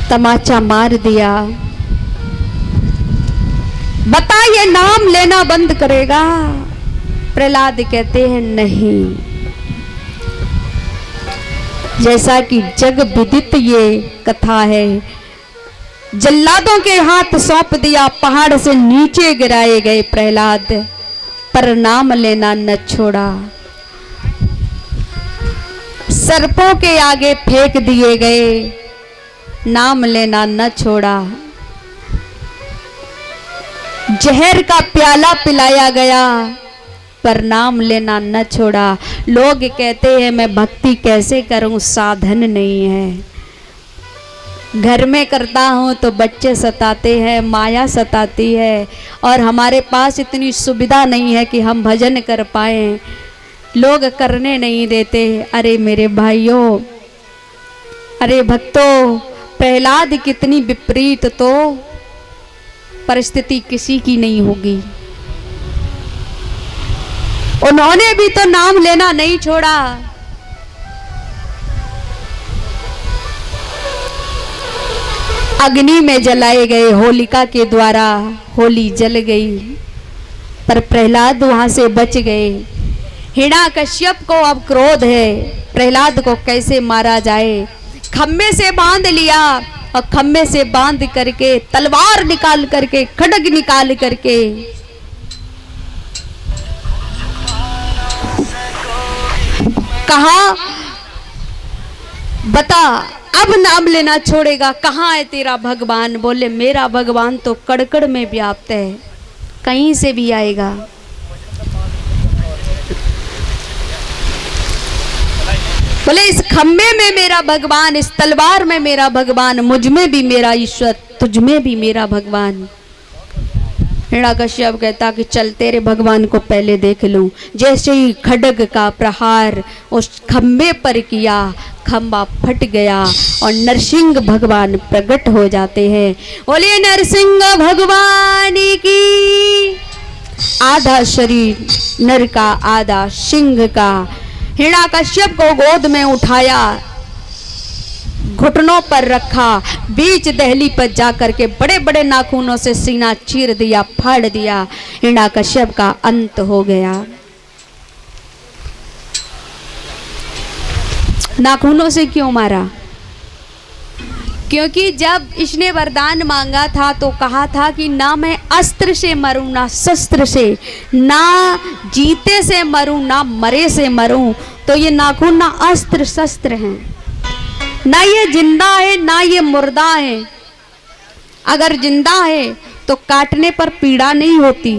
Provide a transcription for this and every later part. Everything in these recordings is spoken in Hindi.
तमाचा मार दिया। बता ये नाम लेना बंद करेगा? प्रहलाद कहते हैं नहीं। जैसा कि जग विदित ये कथा है, जल्लादों के हाथ सौंप दिया, पहाड़ से नीचे गिराए गए प्रहलाद, पर नाम लेना न छोड़ा। सर्पों के आगे फेंक दिए गए, नाम लेना न छोड़ा। जहर का प्याला पिलाया गया, पर नाम लेना न छोड़ा। लोग कहते हैं मैं भक्ति कैसे करूं, साधन नहीं है। घर में करता हूं तो बच्चे सताते हैं, माया सताती है, और हमारे पास इतनी सुविधा नहीं है कि हम भजन कर पाएं। लोग करने नहीं देते। अरे मेरे भाइयों, अरे भक्तों, प्रहलाद कितनी विपरीत तो परिस्थिति किसी की नहीं होगी। उन्होंने भी तो नाम लेना नहीं छोड़ा। अग्नि में जलाए गए होलिका के द्वारा, होली जल गई, पर प्रहलाद वहां से बच गए। हिरण्यकश्यप को अब क्रोध है, प्रहलाद को कैसे मारा जाए। खम्भे से बांध लिया, और खम्भे से बांध करके तलवार निकाल करके, खड्ग निकाल करके कहा, बता अब नाम लेना छोड़ेगा? कहाँ है तेरा भगवान? बोले मेरा भगवान तो कड़कड़ में व्याप्त है, कहीं से भी आएगा। बोले इस खम्भे में मेरा भगवान, इस तलवार में मेरा भगवान, मुझ में भी मेरा ईश्वर, तुझ में भी मेरा भगवान। हिरण्यकश्यप कहता कि चल तेरे भगवान को पहले देख लूं। जैसे ही खड्ग का प्रहार उस खम्भे पर किया, खम्भा फट गया और नरसिंह भगवान प्रकट हो जाते हैं। बोले नरसिंह भगवान की। आधा शरीर नर का, आधा सिंह का। हिरण्यकश्यप को गोद में उठाया, घुटनों पर रखा, बीच दहली पर जाकर के बड़े बड़े नाखूनों से सीना चीर दिया, फाड़ दिया। हिरण्यकश्यप का अंत हो गया। नाखूनों से क्यों मारा? क्योंकि जब इसने वरदान मांगा था तो कहा था कि ना मैं अस्त्र से मरूं, ना शस्त्र से, ना जीते से मरूं, ना मरे से मरूं। तो ये नाखून ना अस्त्र शस्त्र हैं, ना ये जिंदा है, ना ये मुर्दा है। अगर जिंदा है तो काटने पर पीड़ा नहीं होती,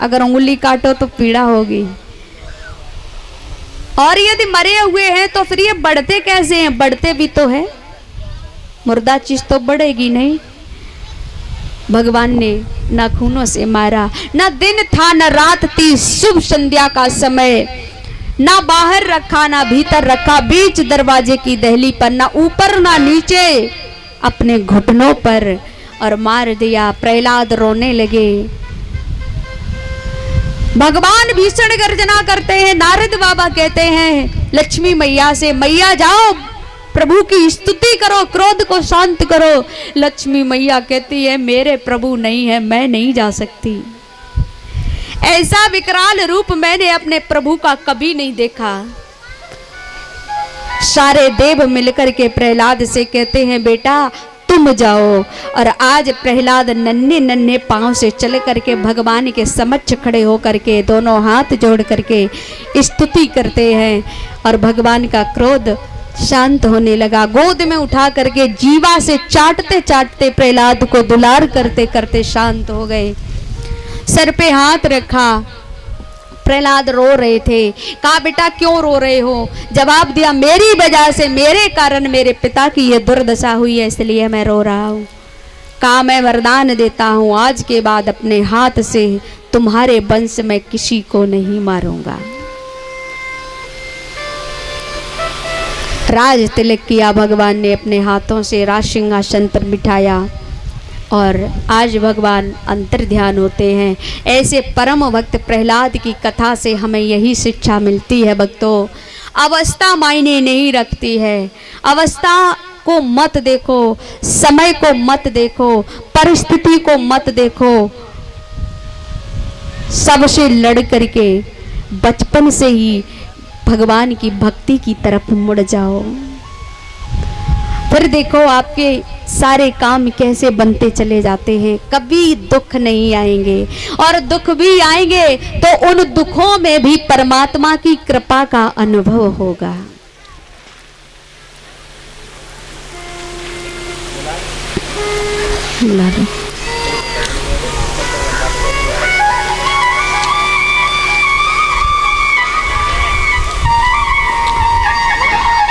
अगर उंगली काटो तो पीड़ा होगी। और यदि मरे हुए हैं तो फिर ये बढ़ते कैसे हैं? बढ़ते भी तो है, मुर्दा चीज तो बढ़ेगी नहीं। भगवान ने नाखूनों से मारा। ना दिन था न रात थी, शुभ संध्या का समय, ना बाहर रखा ना भीतर रखा, बीच दरवाजे की दहली पर, ना ऊपर ना नीचे, अपने घुटनों पर, और मार दिया। प्रहलाद रोने लगे। भगवान भीषण गर्जना करते हैं। नारद बाबा कहते हैं लक्ष्मी मैया से, मैया जाओ प्रभु की स्तुति करो, क्रोध को शांत करो। लक्ष्मी मैया कहती है मेरे प्रभु नहीं है, मैं नहीं जा सकती। ऐसा विकराल रूप मैंने अपने प्रभु का कभी नहीं देखा। सारे देव मिलकर के प्रहलाद से कहते हैं बेटा तुम जाओ। और आज प्रहलाद नन्हे नन्हे पांव से चल करके भगवान के समक्ष खड़े होकर के दोनों हाथ जोड़ करके स्तुति करते हैं। और भगवान का क्रोध शांत होने लगा। गोद में उठा करके जीवा से चाटते चाटते प्रहलाद को दुलार करते करते शांत हो गए। सर पे हाथ रखा। प्रहलाद रो रहे थे। कहा बेटा क्यों रो रहे हो? जवाब दिया मेरी वजह से, मेरे कारण मेरे पिता की ये दुर्दशा हुई है, इसलिए मैं रो रहा हूँ। कहा मैं वरदान देता हूँ आज के बाद अपने हाथ से तुम्हारे वंश में किसी को नहीं मारूंगा। राज तिलक किया भगवान ने, अपने हाथों से राज सिंहासन पर बिठाया और आज भगवान अंतर ध्यान होते हैं। ऐसे परम भक्त प्रहलाद की कथा से हमें यही शिक्षा मिलती है भक्तों, अवस्था मायने नहीं रखती है। अवस्था को मत देखो, समय को मत देखो, परिस्थिति को मत देखो, सबसे लड़ करके बचपन से ही भगवान की भक्ति की तरफ मुड़ जाओ। फिर देखो आपके सारे काम कैसे बनते चले जाते हैं, कभी दुख नहीं आएंगे, और दुख भी आएंगे तो उन दुखों में भी परमात्मा की कृपा का अनुभव होगा।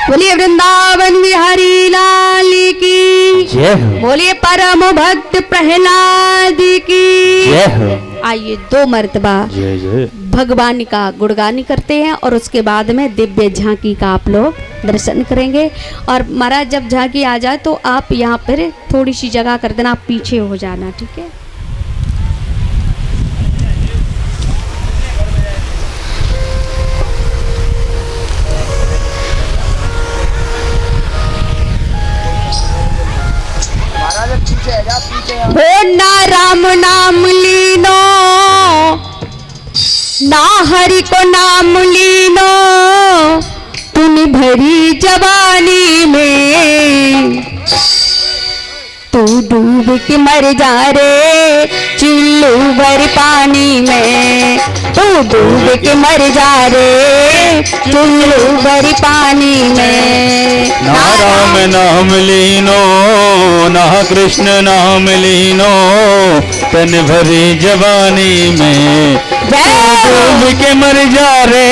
बोलिए वृंदावन बिहारी लाल की जय हो, बोलिए परम भक्त प्रहलाद की जय हो। आइए 2 मर्तबा जय जय भगवान का गुणगान करते हैं और उसके बाद में दिव्य झांकी का आप लोग दर्शन करेंगे। और महाराज जब झांकी आ जाए तो आप यहाँ पर थोड़ी सी जगह कर देना, आप पीछे हो जाना, ठीक है। हो ना राम नाम लीनो, ना हरि को नाम लीनो, तूने भरी जवानी में, तू डूब के मर जा रे चिल्लू भर पानी में, तू डूब के मर जा रे चिल्लू भर पानी में। ना राम नाम लीनो, ना कृष्ण नाम लीनो, तन भरी जवानी में, डूब के मर जा रे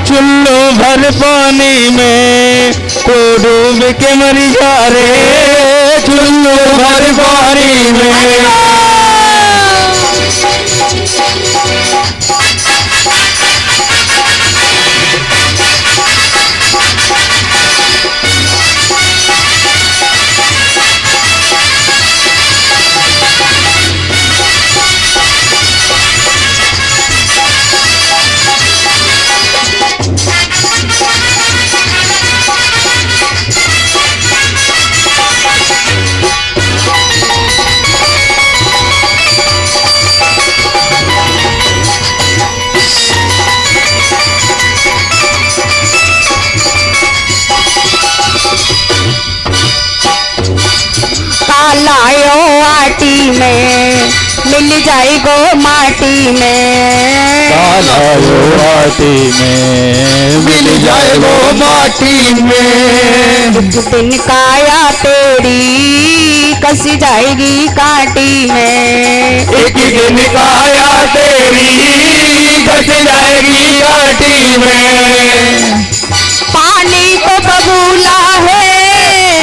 चुल्लू भर पानी में, तो डूब के मर जा रे चुल्लू भर पानी में। लायो आटी में मिल जाएगो माटी में, लायो आटी में मिल जाएगो माटी में, एक दिन काया तेरी कस जाएगी काटी में, एक दिन काया तेरी कस जाएगी काटी में। पानी को बबूला है,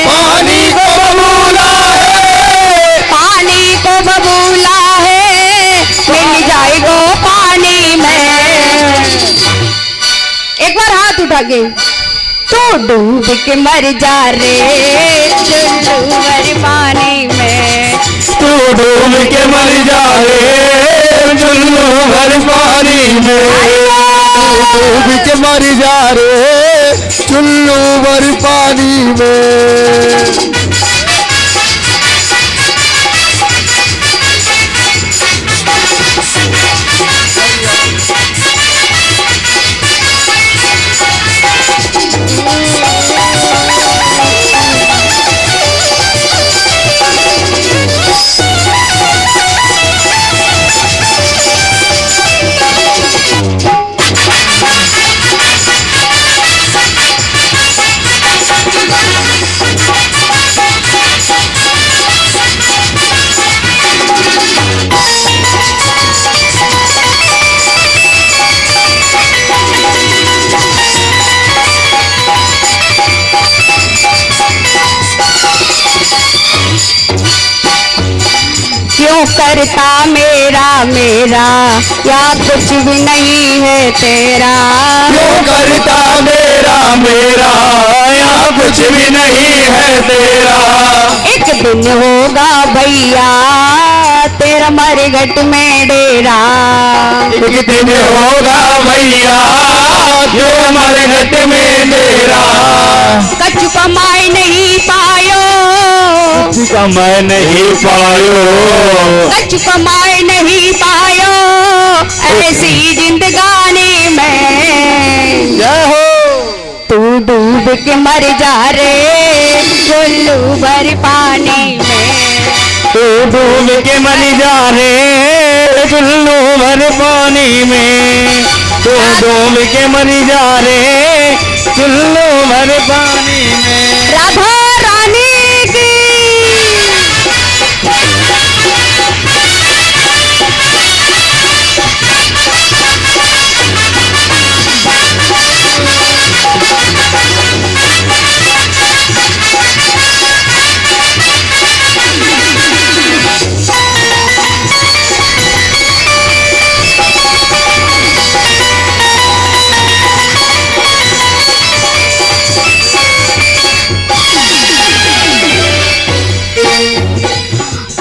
पानी को बबूला है, पानी को बबूला है, मिल जाएगो पानी में। एक बार हाथ उठा के, तो डूब के मर जा रे चुल्लू भर पानी में, तू डूब के मर जा रे चुल्लू भर पानी में, डूब के मर जा रे चुल्लू भर पानी में। क्यों करता मेरा मेरा या कुछ भी नहीं है तेरा, क्यों करता मेरा मेरा या कुछ भी नहीं है तेरा। एक दिन होगा भैया तेरा मरघट में डेरा। एक दिन होगा भैया जो मरघट में डेरा। कछु कमाई नहीं पायो, कमाई नहीं पायो, कछु कमाई नहीं पायो ऐसी जिंदगानी में। जय हो। तू डूब के मर जा रे चुल्लू भर पानी में। तू डूब के मर जा रे चुल्लू भर पानी में। तू डूब के मर जा रे चुल्लू भर पानी में। राधा रानी की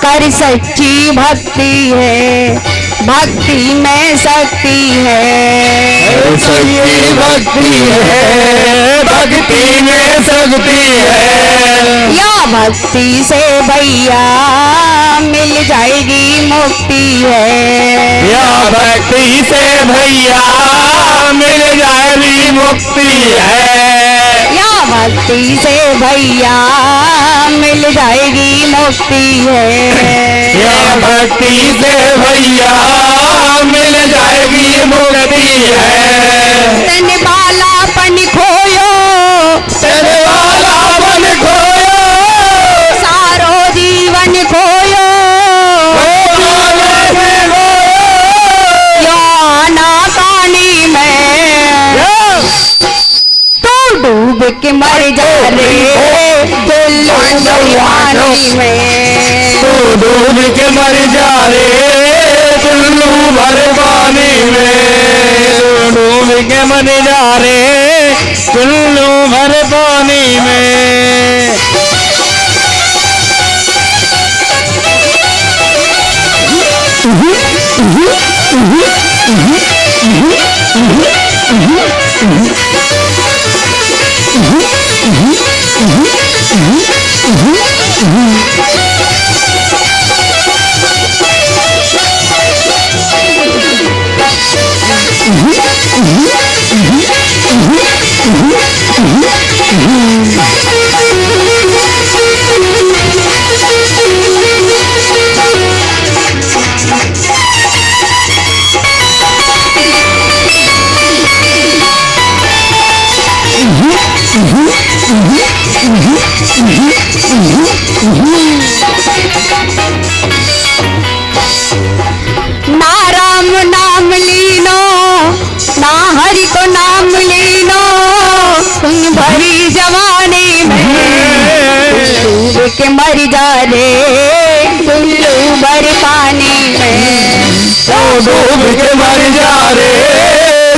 कर सच्ची भक्ति है, भक्ति में शक्ति है। सच्ची भक्ति है, भक्ति में शक्ति है। या भक्ति से भैया मिल जाएगी मुक्ति है। या भक्ति से भैया मिल जाएगी मुक्ति है। या भक्ति से भैया मिल जाएगी मुक्ति है। या भक्ति से भैया मिल जाएगी मुक्ति है। तन बालापन खोयो, तन बालापन खोयो, सारो जीवन खोयो, याना पानी में। तू डूब के मर जा रे चुल्लू पानी में। तू डूब के मर जा रे चुल्लू भर पानी में। तू डूब के मर जा रे चुल्लू भर पानी में। ना राम नाम लीनो, ना हरि को नाम लीनो, तुम भरी जवानी में। डूब के मर जा रे चुल्लू भर पानी में। तो डूब के मर जा रे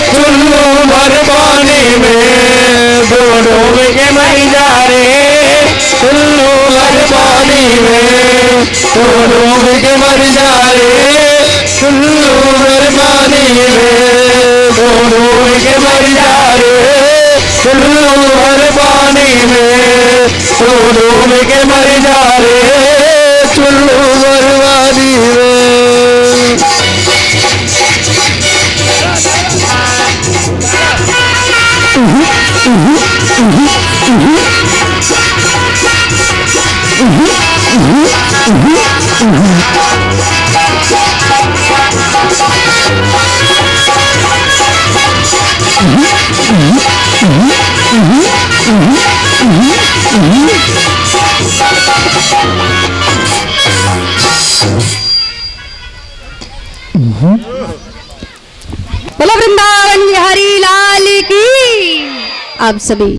चुल्लू भर पानी में। तो डूब के मर जा रे चुल्लू भर पानी में। तो डूब के मर जा रे चुल्लू भर पानी में। तो डूब के मर जा रे चुल्लू भर पानी में। तो डूब के मर जा रे चुल्लू भर पानी में। बोलो वृंदावन बिहारी लाल की। आप सभी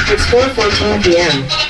It's 4:14 p.m.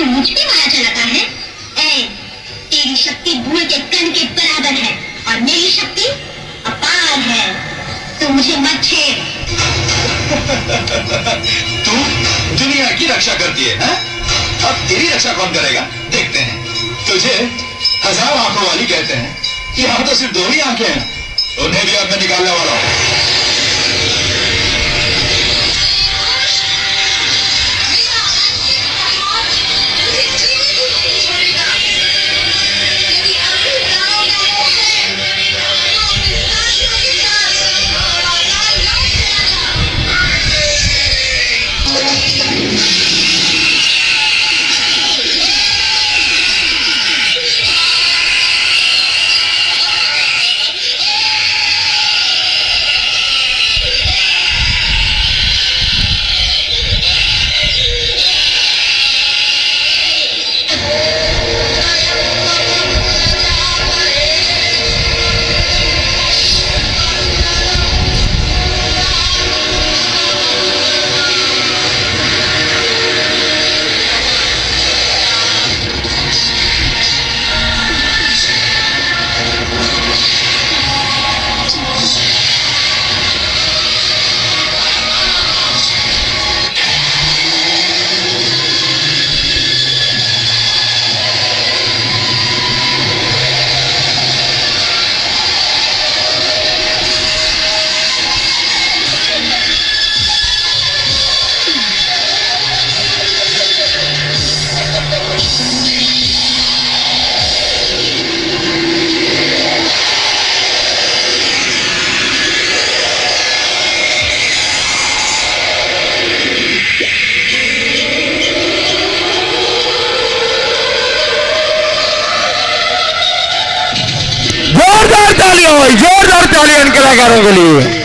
मुझ पे माया चलाता है? तेरी शक्ति धूल के कण के बराबर है और मेरी शक्ति अपार है। तो मुझे मत छेड़। तू दुनिया की रक्षा करती है, हैं? अब तेरी रक्षा कौन करेगा देखते हैं। तुझे 1000 आंखों वाली कहते हैं, यहाँ तो सिर्फ 2 ही आंखें हैं, उन्हें भी अब मैं निकालने वाला हूँ। जोरदार तालियां इन कलाकारों के लिए।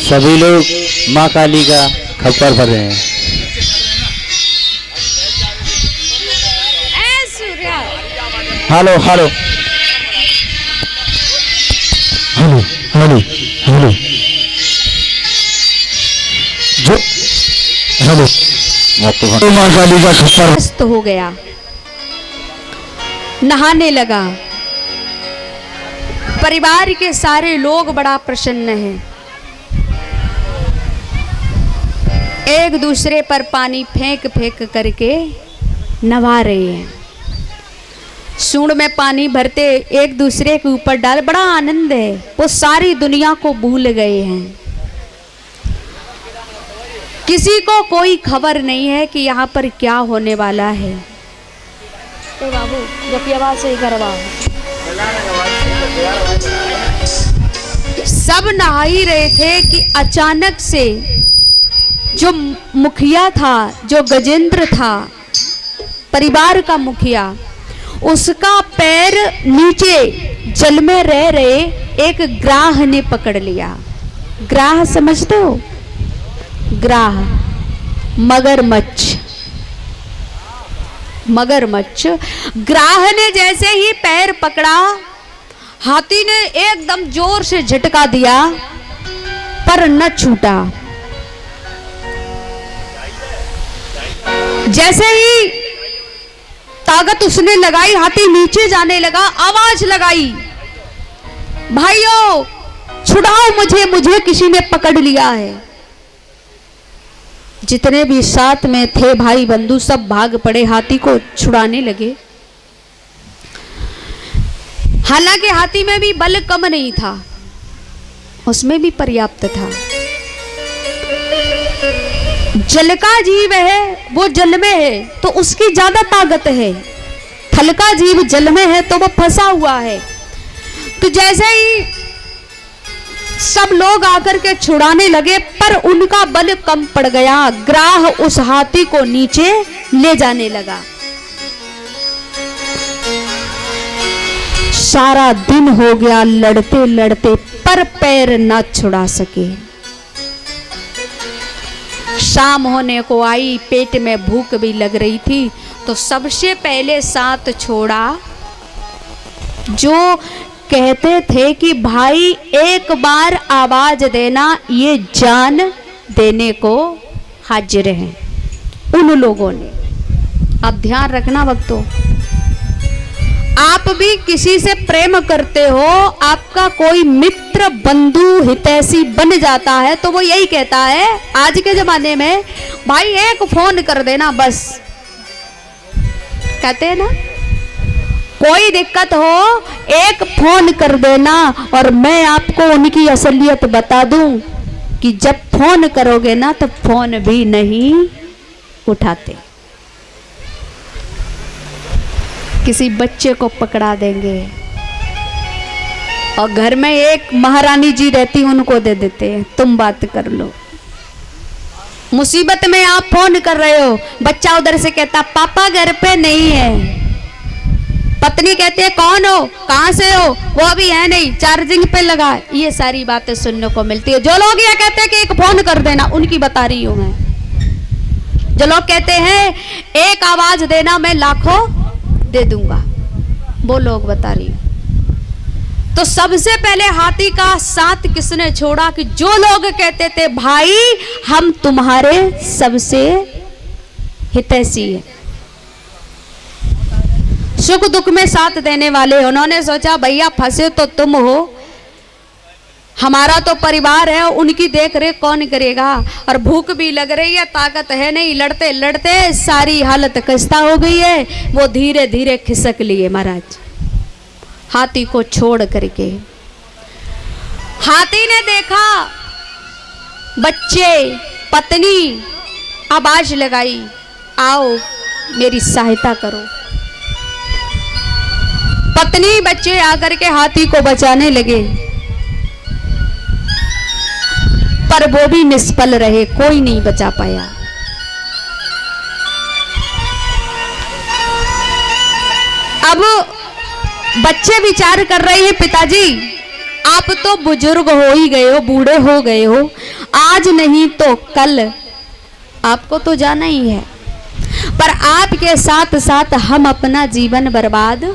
सभी लोग माँ काली का खप्पर भर रहे हैं। Hello hello hello hello hello जो हेलो माँ काली का खप्पर मस्त हो गया, नहाने लगा। परिवार के सारे लोग बड़ा प्रसन्न हैं, एक दूसरे पर पानी फेंक फेंक करके नवा रहे हैं। सूंड में पानी भरते एक दूसरे के ऊपर डाल, बड़ा आनंद है। वो सारी दुनिया को भूल गए हैं, किसी को कोई खबर नहीं है कि यहाँ पर क्या होने वाला है। तो बाबू जब आवाज सही करवा, सब नहा ही रहे थे कि अचानक से जो मुखिया था, जो गजेंद्र था, परिवार का मुखिया, उसका पैर नीचे जल में रह रहे एक ग्राह ने पकड़ लिया। ग्राह समझते हो? ग्राह मगरमच्छ। मगरमच्छ ग्राह ने जैसे ही पैर पकड़ा, हाथी ने एकदम जोर से झटका दिया पर न छूटा। जैसे ही ताकत उसने लगाई, हाथी नीचे जाने लगा, आवाज लगाई, भाइयों छुड़ाओ मुझे, मुझे किसी ने पकड़ लिया है। जितने भी साथ में थे भाई बंधु सब भाग पड़े, हाथी को छुड़ाने लगे। हालांकि हाथी में भी बल कम नहीं था, उसमें भी पर्याप्त था। जल का जीव है, वो जल में है तो उसकी ज्यादा ताकत है। थल का जीव जल में है तो वो फंसा हुआ है। तो जैसे ही सब लोग आकर के छुड़ाने लगे पर उनका बल कम पड़ गया। ग्राह उस हाथी को नीचे ले जाने लगा। सारा दिन हो गया लड़ते लड़ते पर पैर न छुड़ा सके। शाम होने को आई, पेट में भूख भी लग रही थी, तो सबसे पहले साथ छोड़ा जो कहते थे कि भाई एक बार आवाज देना, ये जान देने को हाजिर हैं। उन लोगों ने, अब ध्यान रखना भक्तों, आप भी किसी से प्रेम करते हो, आपका कोई मित्र बंधु हितैषी बन जाता है तो वो यही कहता है आज के जमाने में, भाई एक फोन कर देना बस। कहते हैं ना, कोई दिक्कत हो एक फोन कर देना। और मैं आपको उनकी असलियत बता दूं कि जब फोन करोगे ना तब फोन भी नहीं उठाते। किसी बच्चे को पकड़ा देंगे और घर में एक महारानी जी रहती, उनको दे देते हैं, तुम बात कर लो। मुसीबत में आप फोन कर रहे हो, बच्चा उधर से कहता पापा घर पे नहीं है। पत्नी कहती है कौन हो, कहां से हो, वो अभी है नहीं, चार्जिंग पे लगा। ये सारी बातें सुनने को मिलती है। जो लोग ये कहते हैं कि एक फोन कर देना, उनकी बता रही हूं मैं। जो लोग कहते हैं एक आवाज देना, मैं लाखों दे दूंगा, वो लोग बता रही हूं। तो सबसे पहले हाथी का साथ किसने छोड़ा कि जो लोग कहते थे भाई हम तुम्हारे सबसे हितैषी है, सुख दुख में साथ देने वाले। उन्होंने सोचा भैया फंसे तो तुम हो, हमारा तो परिवार है, उनकी देख रेख कौन करेगा, और भूख भी लग रही है, ताकत है नहीं। लड़ते लड़ते सारी हालत खस्ता हो गई है। वो धीरे धीरे खिसक लिए महाराज हाथी को छोड़ करके। हाथी ने देखा बच्चे, पत्नी, आवाज लगाई आओ मेरी सहायता करो। पत्नी बच्चे आकर के हाथी को बचाने लगे पर वो भी निष्फल रहे, कोई नहीं बचा पाया। अब बच्चे विचार कर रहे हैं पिताजी आप तो बुजुर्ग हो ही गए हो, बूढ़े हो गए हो, आज नहीं तो कल आपको तो जाना ही है, पर आपके साथ साथ हम अपना जीवन बर्बाद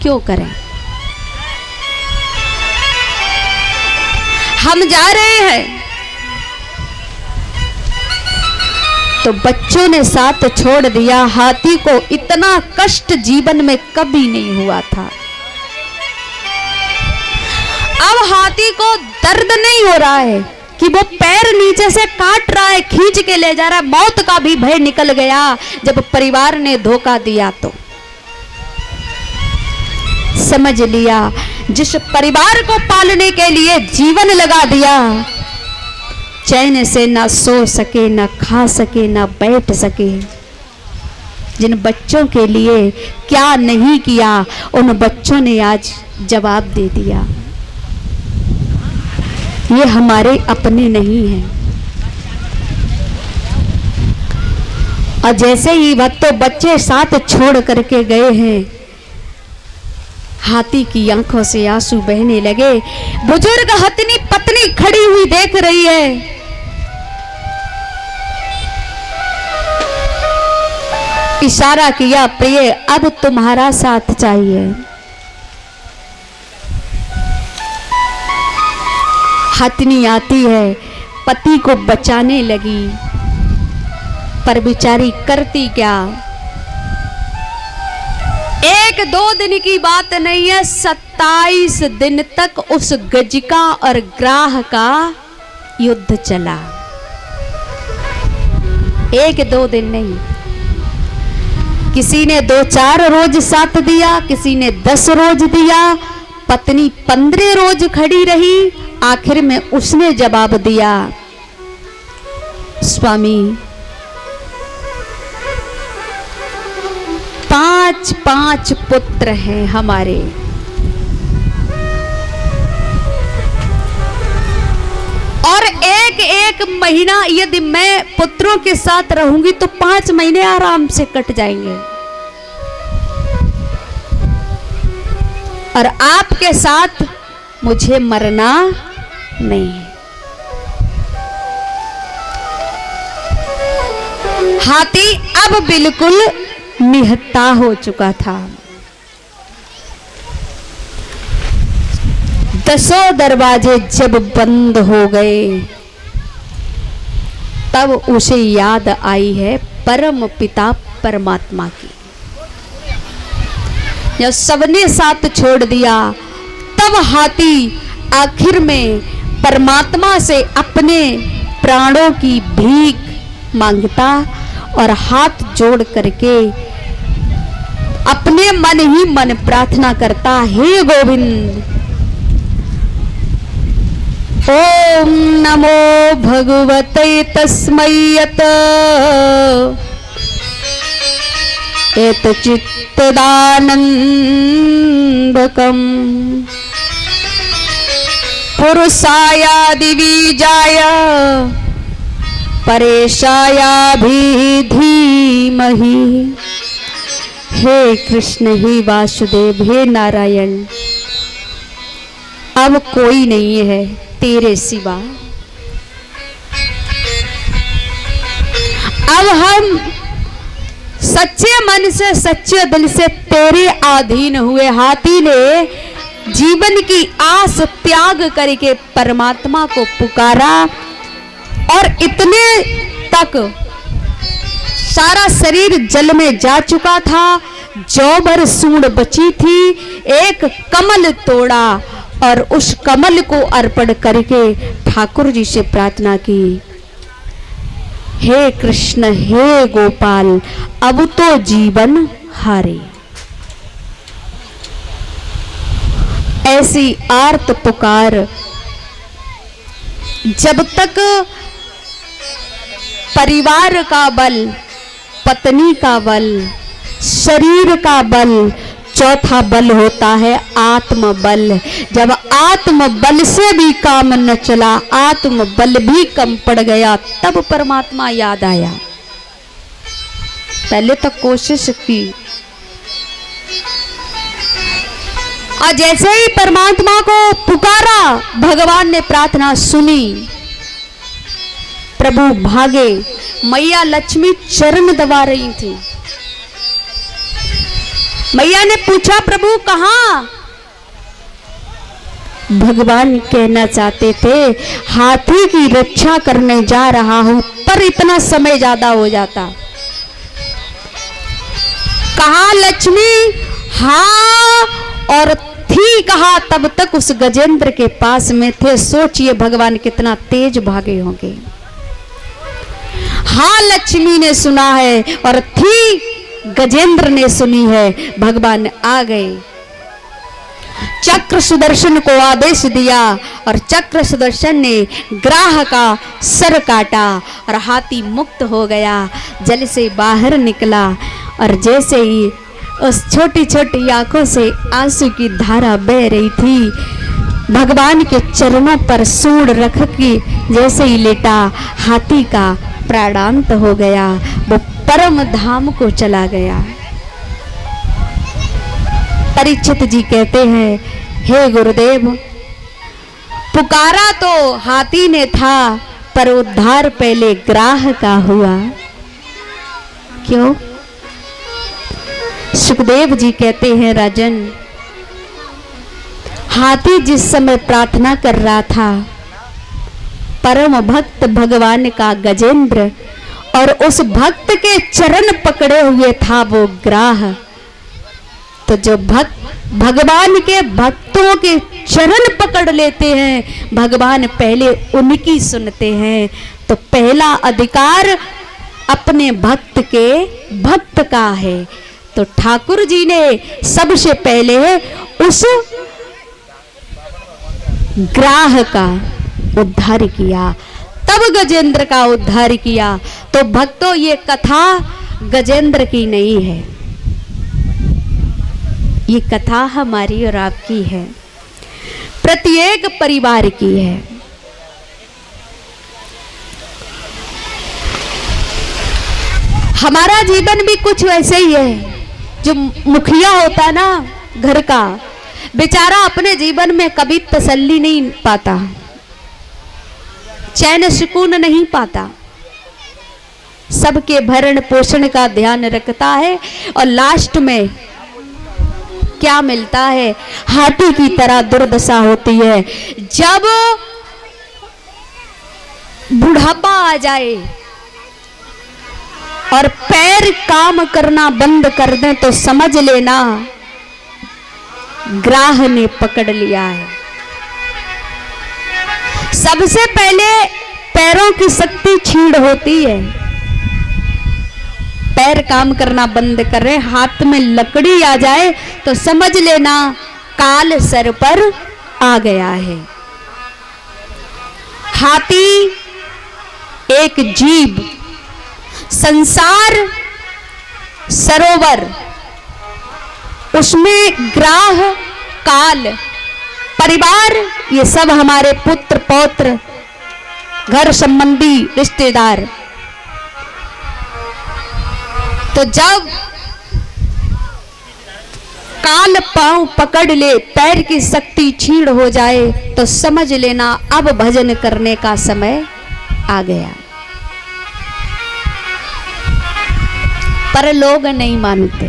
क्यों करें। हम जा रहे हैं। तो बच्चों ने साथ छोड़ दिया। हाथी को इतना कष्ट जीवन में कभी नहीं हुआ था। अब हाथी को दर्द नहीं हो रहा है कि वो पैर नीचे से काट रहा है, खींच के ले जा रहा है। मौत का भी भय निकल गया जब परिवार ने धोखा दिया। तो समझ लिया जिस परिवार को पालने के लिए जीवन लगा दिया, चैन से ना सो सके, ना खा सके, ना बैठ सके। जिन बच्चों के लिए क्या नहीं किया, उन बच्चों ने आज जवाब दे दिया। ये हमारे अपने नहीं हैं। और जैसे ही भक्तों बच्चे साथ छोड़ करके गए हैं, हाथी की आंखों से आंसू बहने लगे। बुजुर्ग हथनी पत्नी खड़ी हुई देख रही है। इशारा किया, प्रिय अब तुम्हारा साथ चाहिए। हथनी आती है, पति को बचाने लगी, पर बेचारी करती क्या। 1-2 दिन की बात नहीं है, 27 दिन तक उस गजिका और ग्राह का युद्ध चला। 1-2 दिन नहीं, किसी ने 2-4 रोज साथ दिया, किसी ने 10 रोज दिया, पत्नी 15 रोज खड़ी रही। आखिर में उसने जवाब दिया, स्वामी 5 पुत्र हैं हमारे, और एक महीना यदि मैं पुत्रों के साथ रहूंगी तो 5 महीने आराम से कट जाएंगे, और आपके साथ मुझे मरना नहीं है। हाथी अब बिल्कुल निहत्था हो चुका था। 10 दरवाजे जब बंद हो गए, तब उसे याद आई है परम पिता परमात्मा की। जब सबने साथ छोड़ दिया, तब हाथी आखिर में परमात्मा से अपने प्राणों की भीख मांगता और हाथ जोड़ करके अपने मन ही मन प्रार्थना करता, हे गोविंद, ओम नमो भगवते तस्मै यत एत चित्तदानंदकम पुरुषाय दिविजाय परेशाया भी धीमहि। हे कृष्ण, हे वासुदेव, हे नारायण, अब कोई नहीं है तेरे सिवा। अब हम सच्चे मन से, सच्चे दिल से तेरे अधीन हुए। हाथी ने जीवन की आस त्याग करके परमात्मा को पुकारा, और इतने तक सारा शरीर जल में जा चुका था, जौ भर सूंड बची थी। एक कमल तोड़ा और उस कमल को अर्पण करके ठाकुर जी से प्रार्थना की, हे कृष्ण, हे गोपाल, अब तो जीवन हारे। ऐसी आर्त पुकार जब तक परिवार का बल, पत्नी का बल, शरीर का बल, चौथा बल होता है आत्मबल। जब आत्मबल से भी काम न चला, आत्मबल भी कम पड़ गया, तब परमात्मा याद आया। पहले तो कोशिश की, और जैसे ही परमात्मा को पुकारा, भगवान ने प्रार्थना सुनी, प्रभु भागे। मैया लक्ष्मी चरण दबा रही थी। मैया ने पूछा, प्रभु कहाँ? भगवान कहना चाहते थे, हाथी की रक्षा करने जा रहा हूं, पर इतना समय ज्यादा हो जाता। कहा लक्ष्मी? हाँ, और थी कहा तब तक उस गजेंद्र के पास में थे। सोचिए भगवान कितना तेज भागे होंगे। हाँ, लक्ष्मी ने सुना है और थी गजेंद्र ने सुनी है। भगवान आ गए, चक्र सुदर्शन को आदेश दिया और चक्र सुदर्शन ने ग्राह का सर काटा और हाथी मुक्त हो गया, जल से बाहर निकला। और जैसे ही उस छोटी छोटी आंखों से आंसू की धारा बह रही थी, भगवान के चरणों पर सूंड रख के जैसे ही लेटा, हाथी का प्राणांत हो गया। वो परम धाम को चला गया। परीक्षित जी कहते हैं, हे गुरुदेव, पुकारा तो हाथी ने था, पर उद्धार पहले ग्राह का हुआ। क्यों? सुखदेव जी कहते हैं, राजन, हाथी जिस समय प्रार्थना कर रहा था, परम भक्त भगवान का गजेंद्र और उस भक्त के चरण पकड़े हुए था वो ग्राह। तो जो भक्त भगवान के भक्तों के चरण पकड़ लेते हैं, भगवान पहले उनकी सुनते हैं। तो पहला अधिकार अपने भक्त का है। तो ठाकुर जी ने सबसे पहले उस ग्राह का उद्धार किया, तब गजेंद्र का उद्धार किया। तो भक्तों, ये कथा गजेंद्र की नहीं है, ये कथा हमारी और आपकी है, प्रत्येक परिवार की है। हमारा जीवन भी कुछ वैसे ही है। जो मुखिया होता ना घर का, बेचारा अपने जीवन में कभी तसल्ली नहीं पाता, चैन सुकून नहीं पाता, सबके भरण पोषण का ध्यान रखता है और लास्ट में क्या मिलता है? हाथी की तरह दुर्दशा होती है। जब बुढ़ापा आ जाए और पैर काम करना बंद कर दें तो समझ लेना ग्राह ने पकड़ लिया है। सबसे पहले पैरों की शक्ति छीड़ होती है। पैर काम करना बंद कर रहे, हाथ में लकड़ी आ जाए तो समझ लेना काल सर पर आ गया है। हाथी एक जीव, संसार सरोवर, उसमें ग्राह, काल, परिवार, ये सब हमारे पुत्र पौत्र, घर संबंधी, रिश्तेदार। तो जब काल पांव पकड़ ले, पैर की शक्ति छीड़ हो जाए तो समझ लेना अब भजन करने का समय आ गया। पर लोग नहीं मानते।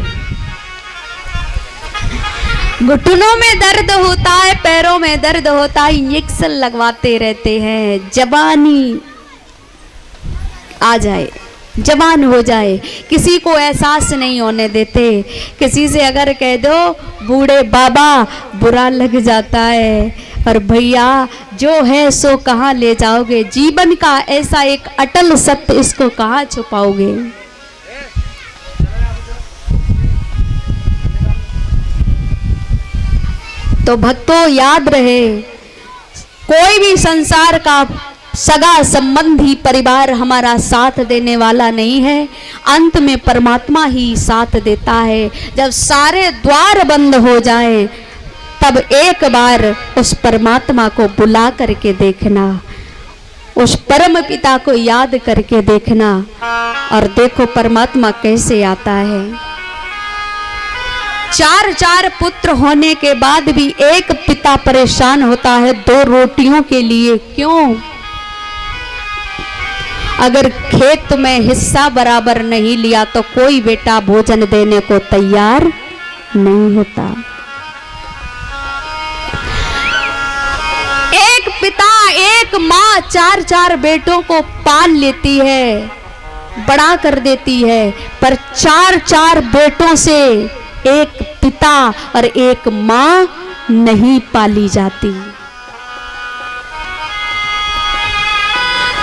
घुटनों में दर्द होता है, पैरों में दर्द होता है, इंजेक्शन लगवाते रहते हैं। जवानी आ जाए, जवान हो जाए, किसी को एहसास नहीं होने देते। किसी से अगर कह दो बूढ़े बाबा, बुरा लग जाता है। और भैया जो है सो कहाँ ले जाओगे? जीवन का ऐसा एक अटल सत्य, इसको कहाँ छुपाओगे? तो भक्तों, याद रहे, कोई भी संसार का सगा संबंधी परिवार हमारा साथ देने वाला नहीं है। अंत में परमात्मा ही साथ देता है। जब सारे द्वार बंद हो जाए तब एक बार उस परमात्मा को बुला करके देखना, उस परम पिता को याद करके देखना, और देखो परमात्मा कैसे आता है। चार चार पुत्र होने के बाद भी एक पिता परेशान होता है 2 रोटियों के लिए। क्यों? अगर खेत में हिस्सा बराबर नहीं लिया तो कोई बेटा भोजन देने को तैयार नहीं होता। एक पिता, एक माँ 4-4 बेटों को पाल लेती है, बड़ा कर देती है, पर 4-4 बेटों से एक पिता और एक माँ नहीं पाली जाती।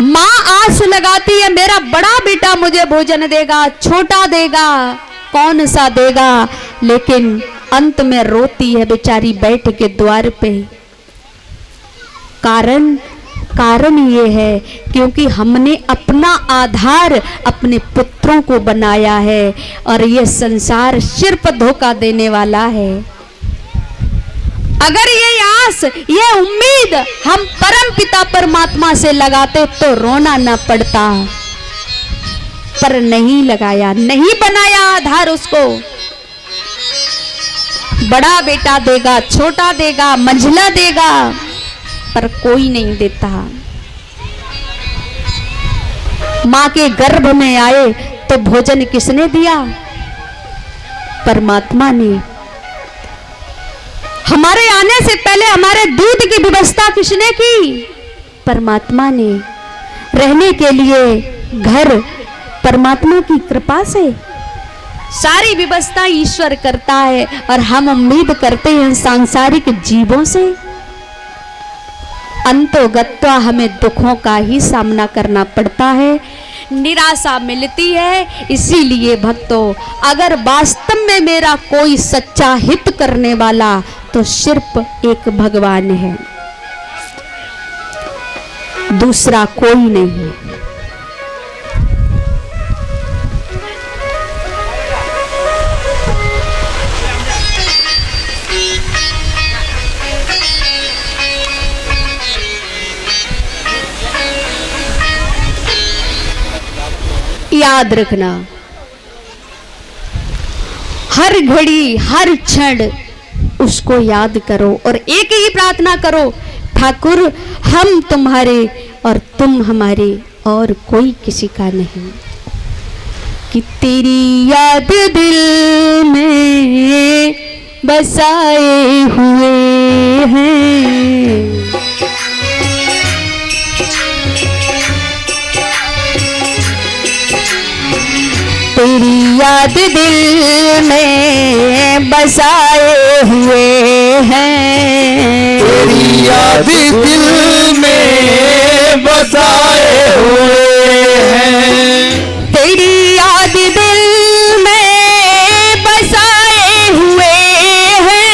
माँ आस लगाती है मेरा बड़ा बेटा मुझे भोजन देगा, छोटा देगा, कौन सा देगा, लेकिन अंत में रोती है बेचारी बैठ के द्वार पे। कारण ये है क्योंकि हमने अपना आधार अपने पुत्रों को बनाया है और ये संसार सिर्फ धोखा देने वाला है। अगर ये आस, ये उम्मीद हम परम पिता परमात्मा से लगाते तो रोना न पड़ता। पर नहीं लगाया, नहीं बनाया आधार उसको। बड़ा बेटा देगा, छोटा देगा, मंझला देगा, पर कोई नहीं देता। मां के गर्भ में आए तो भोजन किसने दिया? परमात्मा ने। हमारे आने से पहले हमारे दूध की व्यवस्था किसने की? परमात्मा ने। रहने के लिए घर परमात्मा की कृपा से, सारी व्यवस्था ईश्वर करता है और हम उम्मीद करते हैं सांसारिक जीवों से। अंतोगत्वा हमें दुखों का ही सामना करना पड़ता है, निराशा मिलती है। इसीलिए भक्तों, अगर वास्तव में मेरा कोई सच्चा हित करने वाला तो सिर्फ एक भगवान है, दूसरा कोई नहीं। याद रखना, हर घड़ी हर क्षण उसको याद करो और एक ही प्रार्थना करो, ठाकुर हम तुम्हारे और तुम हमारे और कोई किसी का नहीं। कि तेरी याद दिल में बसाए हुए हैं, तेरी याद दिल में बसाए हुए हैं, तेरी याद दिल में बसाए हुए हैं, तेरी याद दिल में बसाए हुए हैं,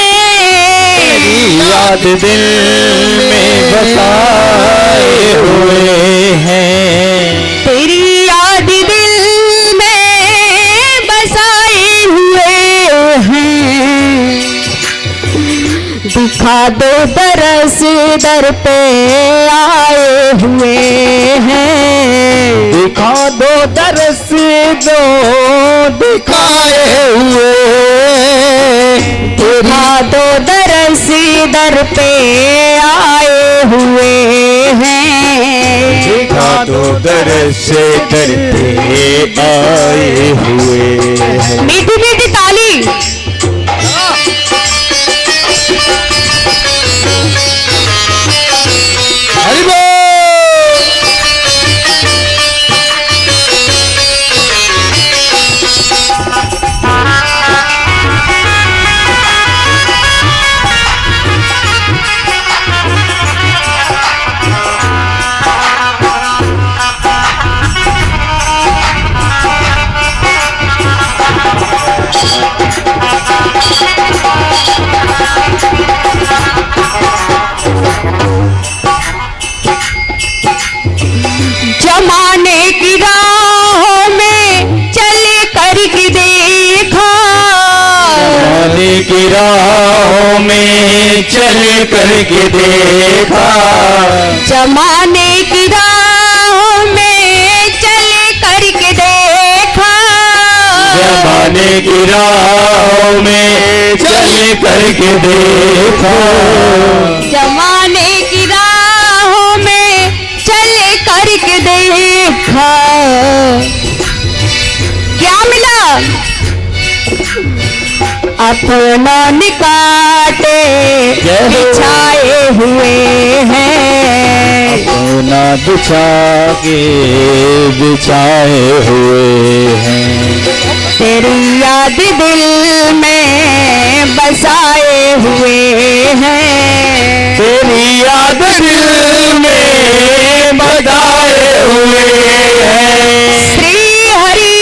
तेरी याद दिल में बसाए हुए हैं, तेरी याद दिल में बसाए हुए हैं। दिखा दो दरस दर पे आए हुए हैं, दिखा दो दरस दो दिखाए हुए, दिखा दो दरस दर पे आए हुए हैं, दिखा दो दरस दर पे आए हुए हैं। मीठी मीठी ताली। हरि बोल। जमाने की राहों में चल कर के देखा, जमाने की राहों में चल कर के देखा, जमाने की राहों में चल कर के देखा, जमाने की राहों में चल कर के देखा, जमाने की राहों में चल कर के देखा। क्या मिला? अपना निकाटे बिछाए हुए हैं, अपना बिछा के बिछाए हुए हैं, तेरी याद दिल में बसाए हुए हैं, तेरी याद दिल में बसाए हुए हैं। श्री हरि।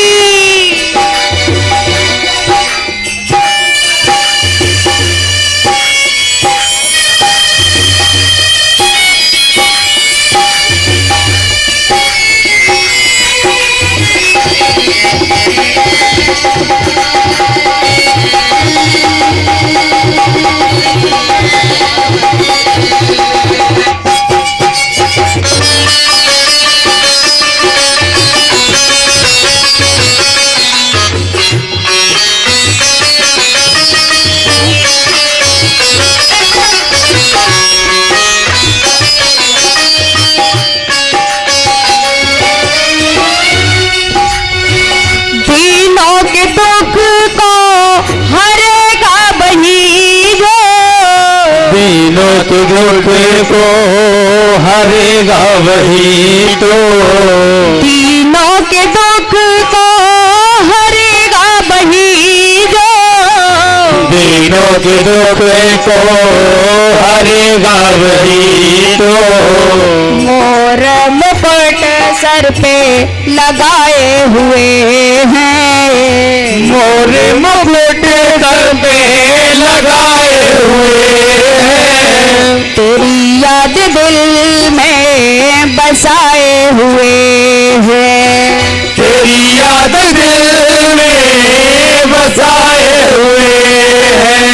दुख को हरेगा वही तो, तीनों के दुख को हरेगा वही जो, दीनों के दुख को हरेगा वही तो, मोर मुकुट सर पे लगाए हुए हैं, मोर मुकुट सर पे लगाए हुए हैं, तेरी याद दिल में बसाए हुए हैं, तेरी याद दिल में बसाए हुए हैं।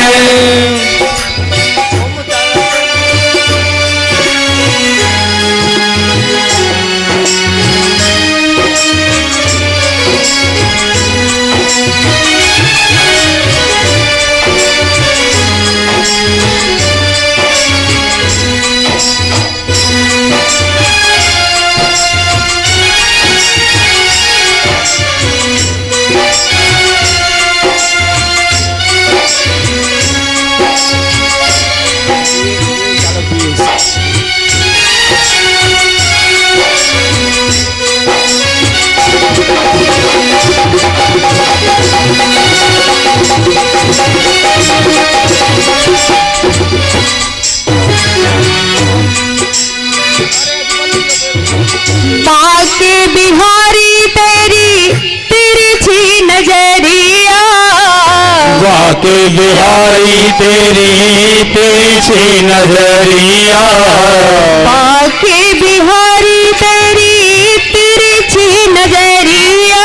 बाके बिहारी तेरी तिरछी नजरिया, बाके बिहारी तेरी तिरछी नजरिया, बाके बिहारी तेरी तिरछी नजरिया,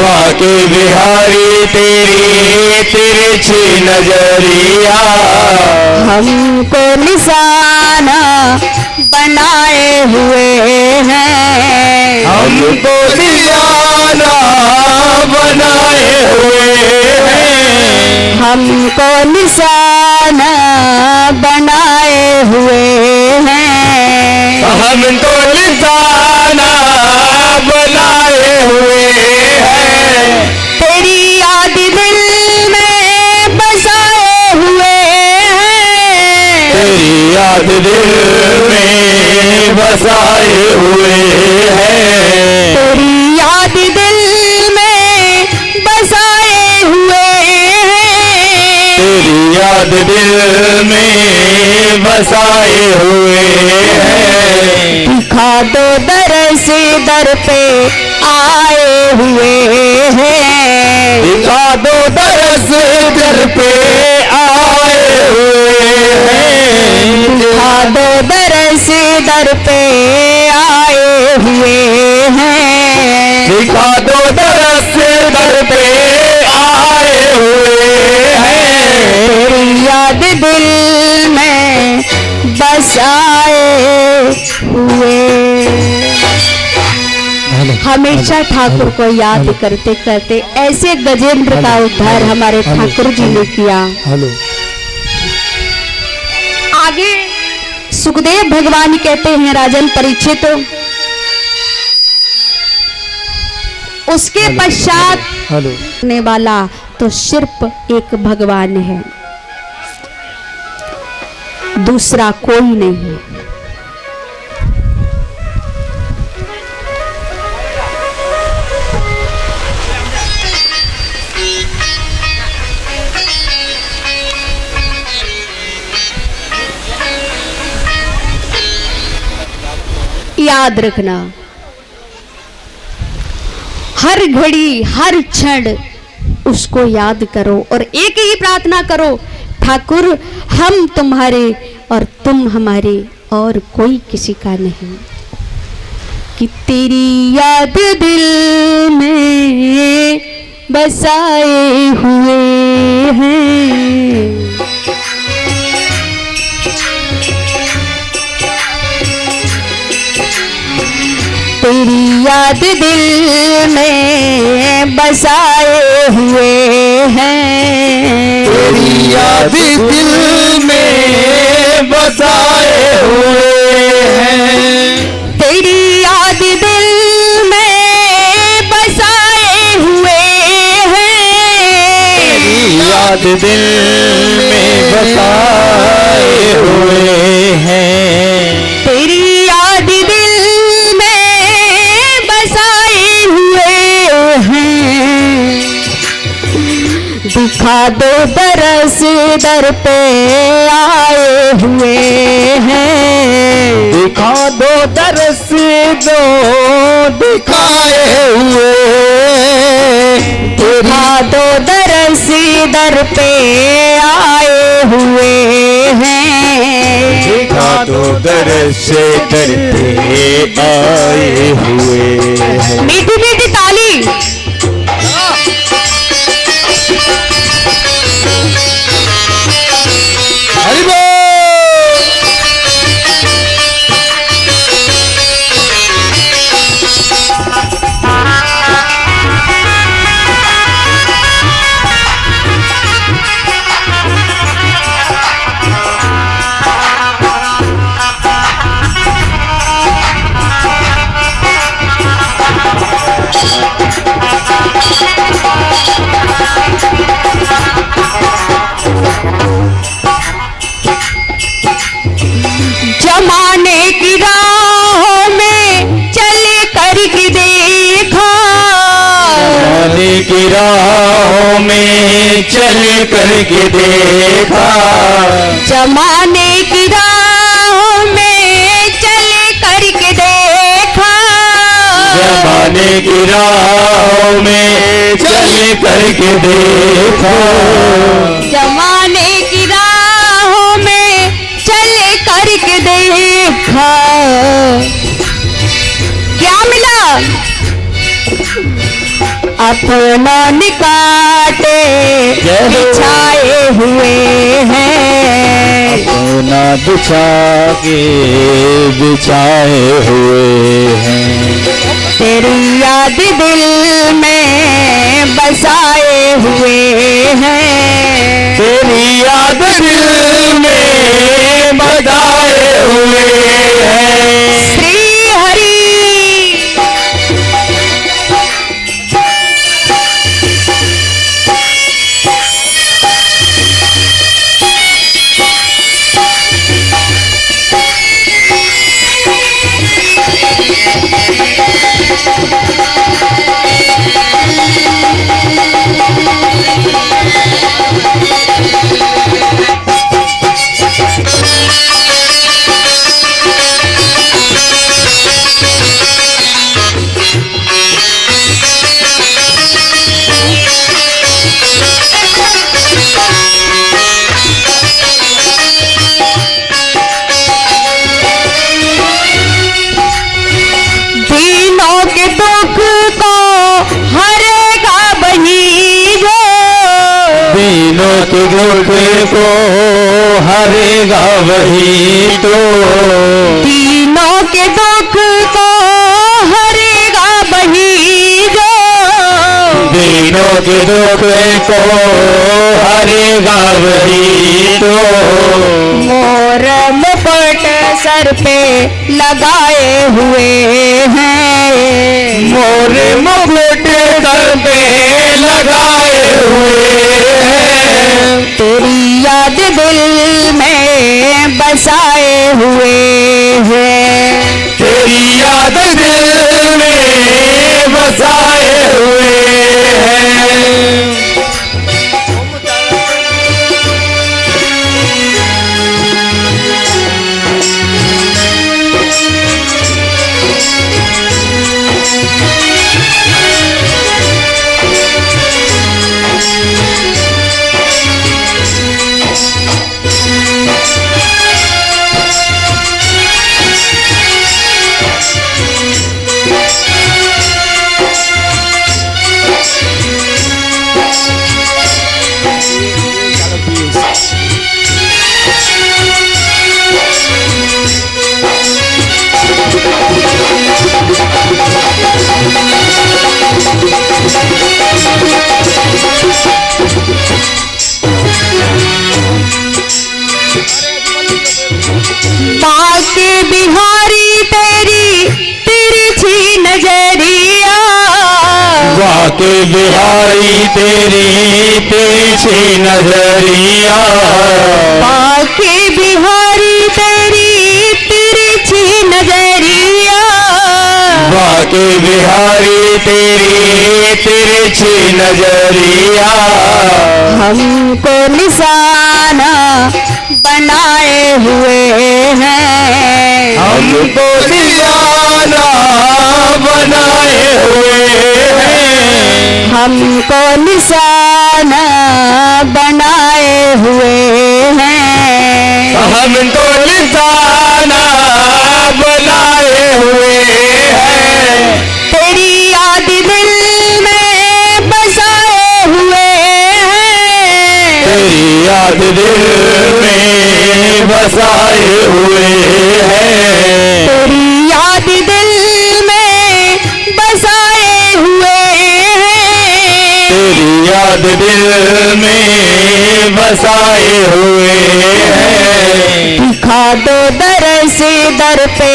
बाके बिहारी तेरी तिरछी नजरिया, हमको निशाना बनाए हुए हैं, हमको दीवाना बनाए हुए हैं, हमको निशाना बनाए हुए हैं, हमको निशाना बनाए हुए हैं, तेरी याद दिल में बसाए हुए हैं, तेरी याद दिल में बसाए हुए हैं, तेरी याद दिल में बसाए हुए हैं, तेरी याद दिल में बसाए हुए हैं, दिखा दो दरस दर पे आए हुए हैं, दिखा दो दरस दर पे आए हुए हैं, दिखा दो दरस दर पे आए हुए हैं, दिखा दो दरस दर पे आए हुए हैं, तेरी याद दिल में बसाए हुए। हमेशा ठाकुर को याद करते करते ऐसे गजेंद्र का उद्धार हमारे ठाकुर जी ने किया। आगे सुखदेव भगवान कहते हैं राजन परीक्षित, उसके पश्चात होने वाला तो सिर्फ एक भगवान है, दूसरा कोई नहीं। याद रखना, हर घड़ी हर क्षण उसको याद करो और एक ही प्रार्थना करो, ठाकुर हम तुम्हारे और तुम हमारे और कोई किसी का नहीं, कि तेरी याद दिल में बसाए हुए हैं। तेरी याद दिल में बसाए हुए हैं, तेरी याद दिल में बसाए हुए हैं, तेरी याद दिल में बसाए हुए हैं, तेरी याद दिल में बसाए आए हुए हैं। तेरी याद दिल में बसाए हुए हैं, दिखा दो दरस दर पे आए हुए हैं। दिखा दो दरस दो दिखाए हुए, दिखा दो दरस दर पे आए हुए हैं। दिखा दो दरस दर पे आए हुए हैं। मीठी मीठी ताली। हरि बोल। जमाने की राहों में चल कर के देखा, जमाने की राहों में चल कर के देखा, जमाने की राहों में चल कर के देखा, जमाने की राहों में चल कर के देखा, जमाने की राहों में चल कर के देखा। क्या मिला? अपना निकाटे बिछाए हुए हैं, अपना बिछा के बिछाए हुए हैं। तेरी याद दिल में बसाए हुए हैं, तेरी याद दिल में बसाए हुए हैं। श्री हरि। दीनों के दुख को हरेगा वही जो, दीनों के दुख को हरेगा वही तो, दीनों के दुख को हरेगा वही जो, दीनों के दुख को हरेगा वही तो। मोर मुकुट सर पे लगाए हुए हैं, मोर मुकुट सर पे लगाए हुए हैं। तेरी याद दिल में बसाए हुए हैं, तेरी याद दिल में बसाए हुए हैं। बाके बिहारी तेरी तिरछी नजरिया, बाके बिहारी तेरी तिरछी नजरिया, बाके के बिहारी तेरी तिरछी नजरिया, हमको निशाना बनाए हुए हैं, हमको दीवाना बनाए हुए हैं, हमको निशाना बनाए हुए हैं, हमको निशाना बनाए हुए हैं, तेरी याद दिल में बसाए हुए हैं, तेरी याद दिल में बसाए हुए हैं, तेरी याद दिल में बसाए हुए हैं, तेरी याद दिल में बसाए हुए हैं, दिखा दो दरस दर पे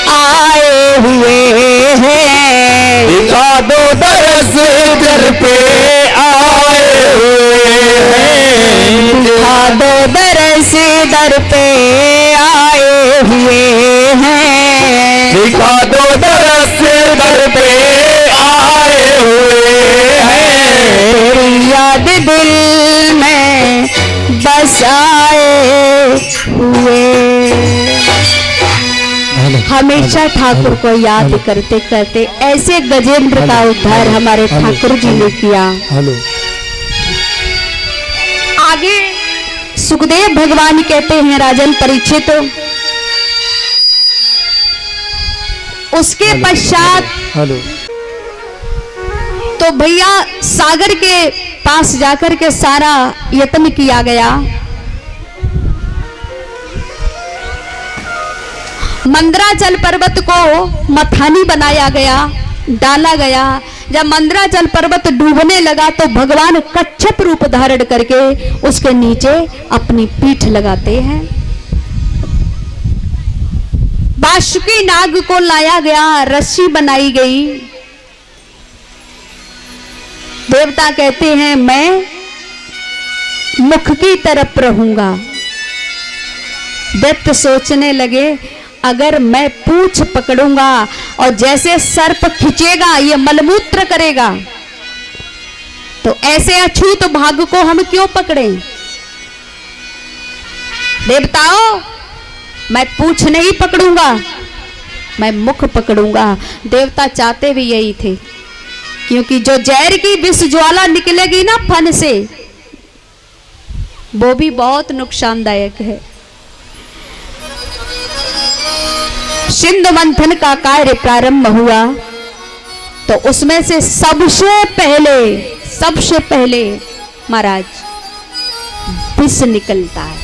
आए हुए हैं, दिखा दो दरस दर पे आए हुए हैं, दिखा दो दरस दर पे आए हुए हैं, दिखा दो दरस दर पे आए हुए हैं, तेरी याद दिल में बसाए हुए। हमेशा ठाकुर को याद करते करते ऐसे गजेंद्र का उद्धार हमारे ठाकुर जी ने किया। आगे सुखदेव भगवान कहते हैं राजन परीक्षित, उसके पश्चात तो भैया सागर के पास जाकर के सारा यत्न किया गया, मंदराचल पर्वत को मथानी बनाया गया, डाला गया। जब मंदराचल पर्वत डूबने लगा तो भगवान कच्छप रूप धारण करके उसके नीचे अपनी पीठ लगाते हैं। बासुकी नाग को लाया गया, रस्सी बनाई गई। देवता कहते हैं मैं मुख की तरफ रहूंगा। दैत्य सोचने लगे अगर मैं पूंछ पकड़ूंगा और जैसे सर्प खींचेगा ये मलमूत्र करेगा, तो ऐसे अछूत भाग को हम क्यों पकड़ें। देवताओं मैं पूंछ नहीं पकड़ूंगा, मैं मुख पकड़ूंगा। देवता चाहते भी यही थे, क्योंकि जो जहर की विष ज्वाला निकलेगी ना फन से, वो भी बहुत नुकसानदायक है। सिंधु मंथन का कार्य प्रारंभ हुआ तो उसमें से सबसे पहले महाराज विष निकलता है।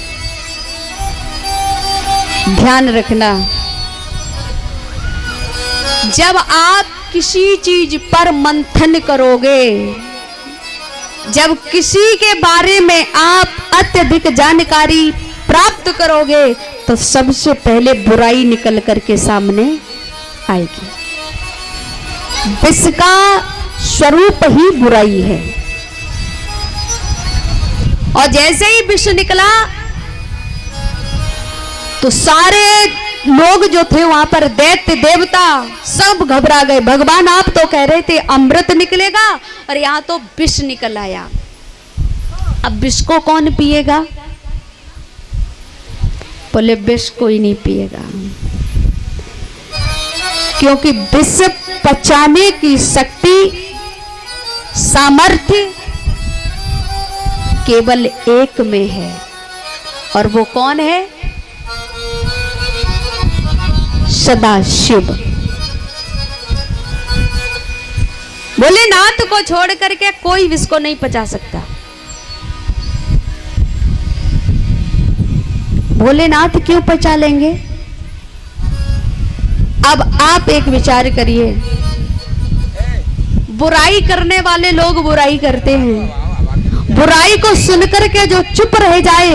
ध्यान रखना, जब आप किसी चीज पर मंथन करोगे, जब किसी के बारे में आप अत्यधिक जानकारी प्राप्त करोगे, तो सबसे पहले बुराई निकल करके सामने आएगी। विष का स्वरूप ही बुराई है। और जैसे ही विष निकला तो सारे लोग जो थे वहां पर, दैत्य देवता सब घबरा गए। भगवान आप तो कह रहे थे अमृत निकलेगा और यहां तो विष निकल आया। अब विष को कौन पिएगा? बोले विष कोई नहीं पिएगा, क्योंकि विष पचाने की शक्ति सामर्थ्य केवल एक में है, और वो कौन है? सदाशिव। भोलेनाथ को छोड़ करके कोई विष को नहीं पचा सकता। भोलेनाथ क्यों पचा लेंगे? अब आप एक विचार करिए, बुराई करने वाले लोग बुराई करते हैं, बुराई को सुनकर के जो चुप रह जाए,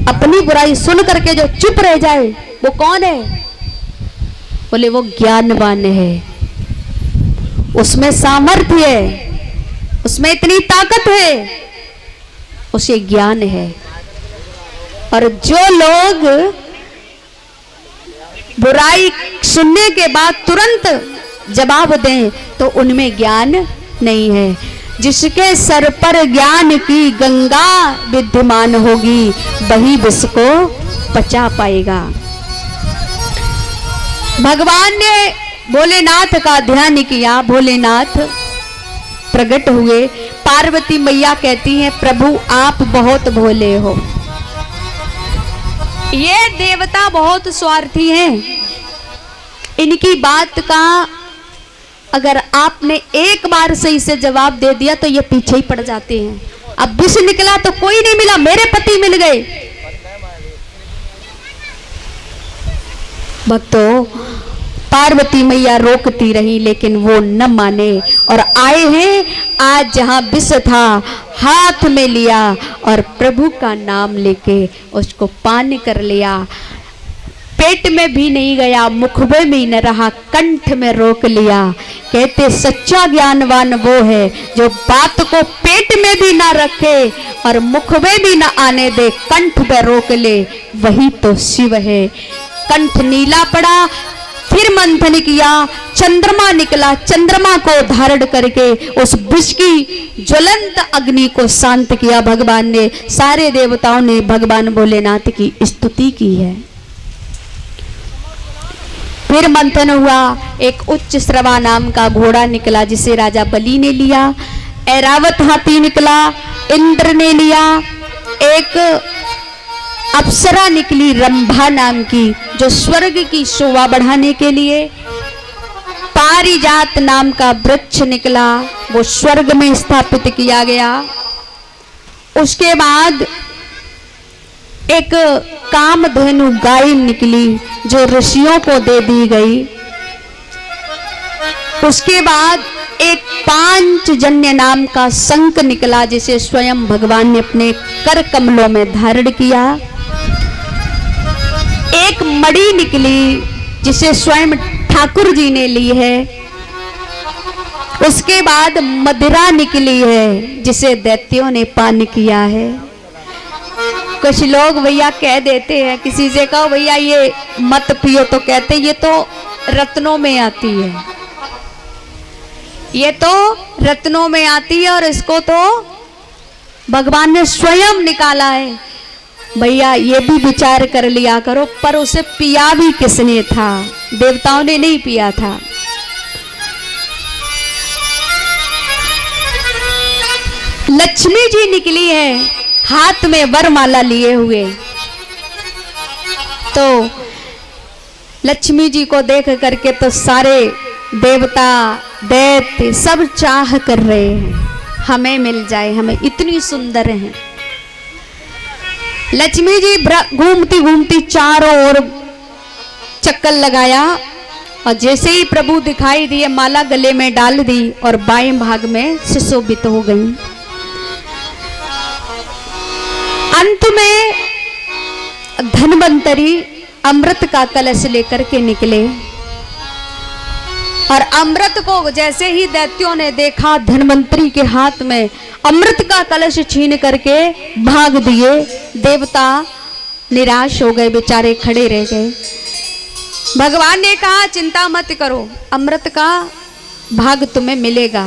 अपनी बुराई सुन करके जो चुप रह जाए, वो कौन है? बोले वो ज्ञानवान है, उसमें सामर्थ्य है, उसमें इतनी ताकत है, उसे ज्ञान है। और जो लोग बुराई सुनने के बाद तुरंत जवाब दें तो उनमें ज्ञान नहीं है। जिसके सर पर ज्ञान की गंगा विद्यमान होगी वही विष को पचा पाएगा। भगवान ने भोलेनाथ का ध्यान किया, भोलेनाथ प्रकट हुए। पार्वती मैया कहती हैं प्रभु आप बहुत भोले हो। ये देवता बहुत स्वार्थी हैं, इनकी बात का अगर आपने एक बार सही से जवाब दे दिया तो ये पीछे ही पड़ जाते हैं। अब विष निकला तो कोई नहीं मिला, मेरे पति मिल गए। भक्तों, पार्वती मैया रोकती रही लेकिन वो न माने और आए हैं आज जहां विष था हाथ में लिया और प्रभु का नाम लेके उसको पान कर लिया। पेट में भी नहीं गया, मुखबे में ही न रहा, कंठ में रोक लिया। कहते सच्चा ज्ञानवान वो है जो बात को पेट में भी ना रखे और मुखबे भी ना आने दे, कंठ पे रोक ले, वही तो शिव है। कंठ नीला पड़ा, फिर मंथन किया, चंद्रमा निकला, चंद्रमा को धारण करके उस विष की ज्वलंत अग्नि को शांत किया भगवान ने। सारे देवताओं ने भगवान भोलेनाथ की स्तुति की है। फिर मंथन हुआ, एक उच्च श्रवा नाम का घोड़ा निकला जिसे राजा बलि ने लिया। ऐरावत हाथी निकला, इंद्र ने लिया। एक अप्सरा निकली रंभा नाम की जो स्वर्ग की शोभा बढ़ाने के लिए। पारिजात नाम का वृक्ष निकला, वो स्वर्ग में स्थापित किया गया। उसके बाद एक कामधेनु गाय निकली जो ऋषियों को दे दी गई। उसके बाद एक पांचजन्य नाम का शंख निकला जिसे स्वयं भगवान ने अपने कर कमलों में धारण किया। एक मणि निकली जिसे स्वयं ठाकुर जी ने ली है। उसके बाद मदिरा निकली है जिसे दैत्यों ने पान किया है। कुछ लोग भैया कह देते हैं, किसी से कहो भैया ये मत पियो तो कहते ये तो रत्नों में आती है, ये तो रत्नों में आती है और इसको तो भगवान ने स्वयं निकाला है। भैया ये भी विचार कर लिया करो, पर उसे पिया भी किसने था? देवताओं ने नहीं पिया था। लक्ष्मी जी निकली है हाथ में वरमाला लिए हुए। तो लक्ष्मी जी को देख करके तो सारे देवता दैत्य सब चाह कर रहे हैं हमें मिल जाए, हमें इतनी सुंदर है। लक्ष्मी जी घूमती घूमती चारों ओर चक्कर लगाया और जैसे ही प्रभु दिखाई दिए माला गले में डाल दी और बाएं भाग में सुशोभित हो गई। अंत में धन्वंतरी अमृत का कलश लेकर के निकले और अमृत को जैसे ही दैत्यों ने देखा धन्वंतरी के हाथ में अमृत का कलश छीन करके भाग दिए। देवता निराश हो गए, बेचारे खड़े रह गए। भगवान ने कहा चिंता मत करो, अमृत का भाग तुम्हें मिलेगा।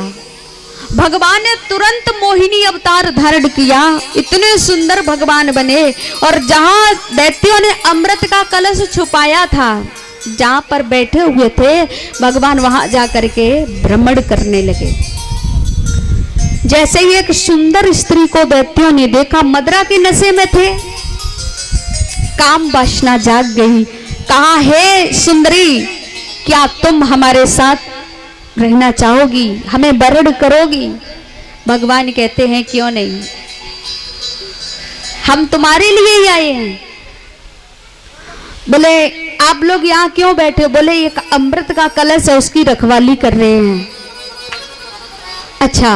भगवान ने तुरंत मोहिनी अवतार धारण किया, इतने सुंदर भगवान बने और जहां दैत्यों ने अमृत का कलश छुपाया था, जहां पर बैठे हुए थे भगवान वहां जाकर के भ्रमण करने लगे। जैसे ही एक सुंदर स्त्री को दैत्यों ने देखा, मदरा के नशे में थे, काम वासना जाग गई। कहा हे सुंदरी, क्या तुम हमारे साथ रहना चाहोगी, हमें वरण करोगी? भगवान कहते हैं क्यों नहीं, हम तुम्हारे लिए ही आए हैं। बोले आप लोग यहाँ क्यों बैठे? बोले एक अमृत का कलश है उसकी रखवाली कर रहे हैं। अच्छा,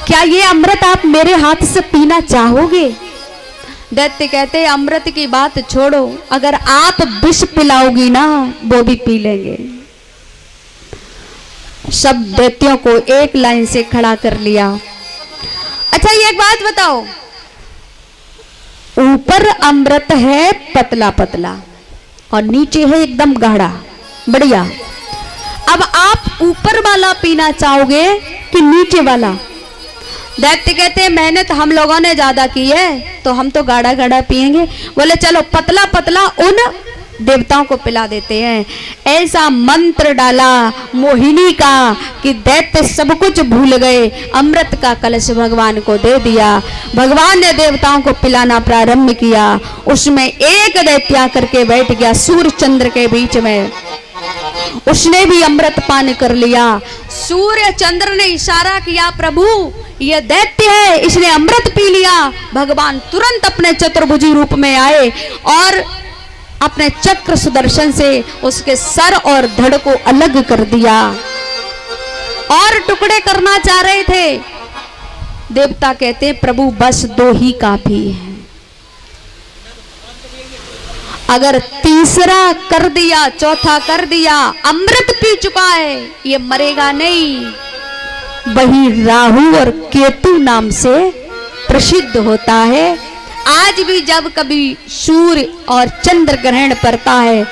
क्या ये अमृत आप मेरे हाथ से पीना चाहोगे? दैत्य कहते अमृत की बात छोड़ो, अगर आप विष पिलाओगी ना वो भी पी लेंगे। सब दैत्यों को एक लाइन से खड़ा कर लिया। अच्छा ये एक बात बताओ, ऊपर अमृत है पतला पतला और नीचे है एकदम गाढ़ा, बढ़िया। अब आप ऊपर वाला पीना चाहोगे कि नीचे वाला? दैत्य कहते हैं मेहनत हम लोगों ने ज्यादा की है तो हम तो गाढ़ा गाढ़ा पिएंगे। बोले चलो पतला पतला उन देवताओं को पिला देते हैं। ऐसा मंत्र डाला मोहिनी का कि दैत्य सब कुछ भूल गए। अमृत का कलश भगवान को दे दिया। भगवान ने देवताओं को पिलाना प्रारंभ किया। उसमें एक दैत्य आकर के बैठ गया सूर्य चंद्र के बीच में। उसने भी अमृत पान कर लिया। सूर्य चंद्र ने इशारा किया प्रभु यह दैत्य है, इसने अमृत पी लिया। भगवान तुरंत अपने चतुर्भुजी रूप में आए और अपने चक्र सुदर्शन से उसके सर और धड़ को अलग कर दिया और टुकड़े करना चाह रहे थे। देवता कहते हैं प्रभु बस 2 ही काफी है। अगर तीसरा कर दिया, चौथा कर दिया, अमृत पी चुका है, ये मरेगा नहीं। वही राहु और केतु नाम से प्रसिद्ध होता है। आज भी जब कभी सूर्य और चंद्र ग्रहण पड़ता है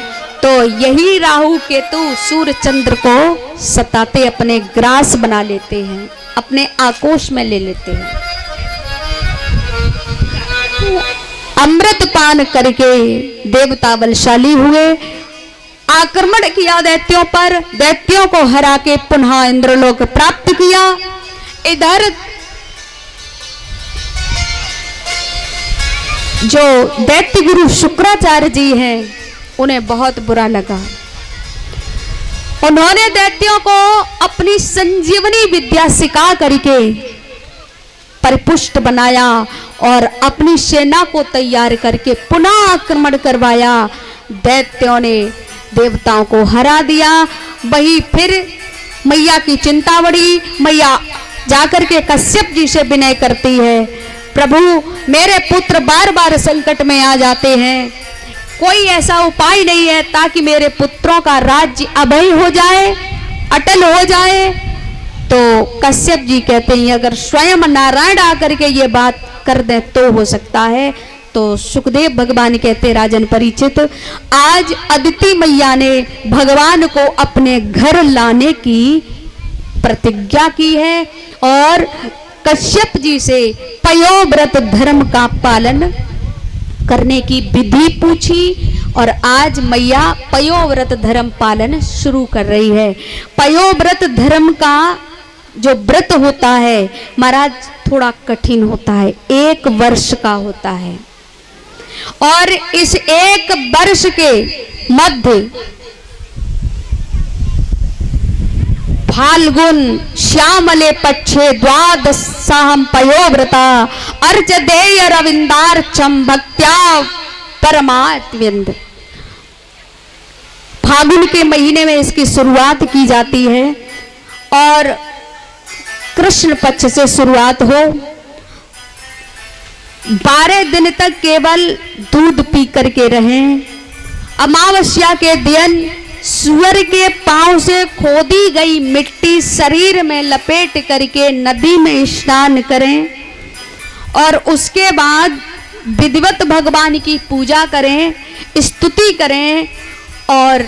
तो यही राहु केतु सूर्य चंद्र को सताते अपने ग्रास बना लेते हैं, अपने आकोश में ले लेते हैं। अमृत पान करके देवता बलशाली हुए। आक्रमण किया दैत्यों पर, दैत्यों को हरा के पुनः इंद्रलोक प्राप्त किया। इधर जो दैत्य गुरु शुक्राचार्य जी हैं उन्हें बहुत बुरा लगा। उन्होंने दैत्यों को अपनी संजीवनी विद्या सिखा करके परिपुष्ट बनाया और अपनी सेना को तैयार करके पुनः आक्रमण करवाया। दैत्यों ने देवताओं को हरा दिया। वही फिर मैया की चिंता बढ़ी। मैया जाकर के कश्यप जी से विनय करती है प्रभु मेरे पुत्र बार बार संकट में आ जाते हैं, कोई ऐसा उपाय नहीं है ताकि मेरे पुत्रों का राज्य अभय हो जाए, अटल हो जाए। तो कश्यप जी कहते हैं अगर स्वयं नारायण आकर के ये बात कर दे तो हो सकता है। तो सुखदेव भगवान कहते राजन परीक्षित आज अदिति मैया ने भगवान को अपने घर लाने की प्रतिज्ञा की है और कश्यप जी से पयोव्रत धर्म का पालन करने की विधि पूछी और आज मैया पयोव्रत धर्म पालन शुरू कर रही है। पयोव्रत धर्म का जो व्रत होता है महाराज थोड़ा कठिन होता है, 1 वर्ष का होता है और इस 1 वर्ष के मध्य फाल्गुन श्यामले पक्षे द्वादशाहम पयोव्रता अर्चदेय रविंदार्चम भक्त्या परमात्मविंद। फागुन के महीने में इसकी शुरुआत की जाती है और कृष्ण पक्ष से शुरुआत हो 12 दिन तक केवल दूध पी करके रहें। अमावस्या के दिन सूअर के पांव से खोदी गई मिट्टी शरीर में लपेट करके नदी में स्नान करें और उसके बाद विधिवत भगवान की पूजा करें, स्तुति करें और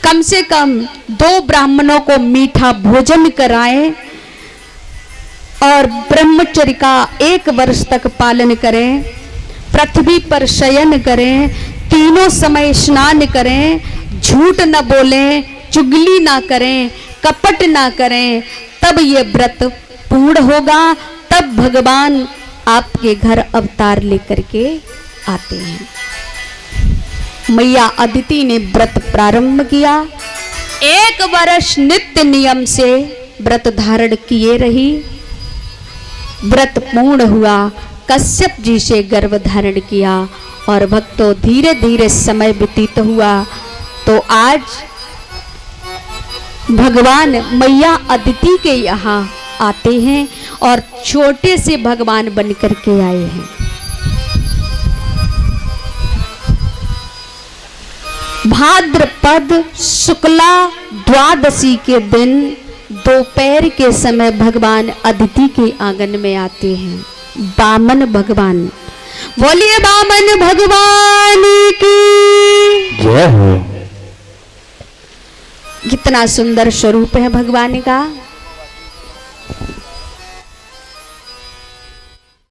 कम से कम 2 ब्राह्मणों को मीठा भोजन कराएं और ब्रह्मचर्य का 1 वर्ष तक पालन करें। पृथ्वी पर शयन करें, तीनों समय स्नान करें, झूठ न बोलें, चुगली ना करें, कपट ना करें, तब ये व्रत पूर्ण होगा। तब भगवान आपके घर अवतार लेकर के आते हैं। मैया अदिति ने व्रत प्रारंभ किया। 1 वर्ष नित्य नियम से व्रत धारण किए रही। व्रत पूर्ण हुआ, कश्यप जी से गर्भ धारण किया और भक्तों धीरे धीरे समय व्यतीत हुआ तो आज भगवान मैया अदिति के यहाँ आते हैं और छोटे से भगवान बन करके आए हैं। भाद्रपद शुक्ला द्वादशी के दिन दोपहर के समय भगवान अदिति के आंगन में आते हैं। बामन भगवान, बोलिए बामन भगवान की जय हो। कितना सुंदर स्वरूप है भगवान का।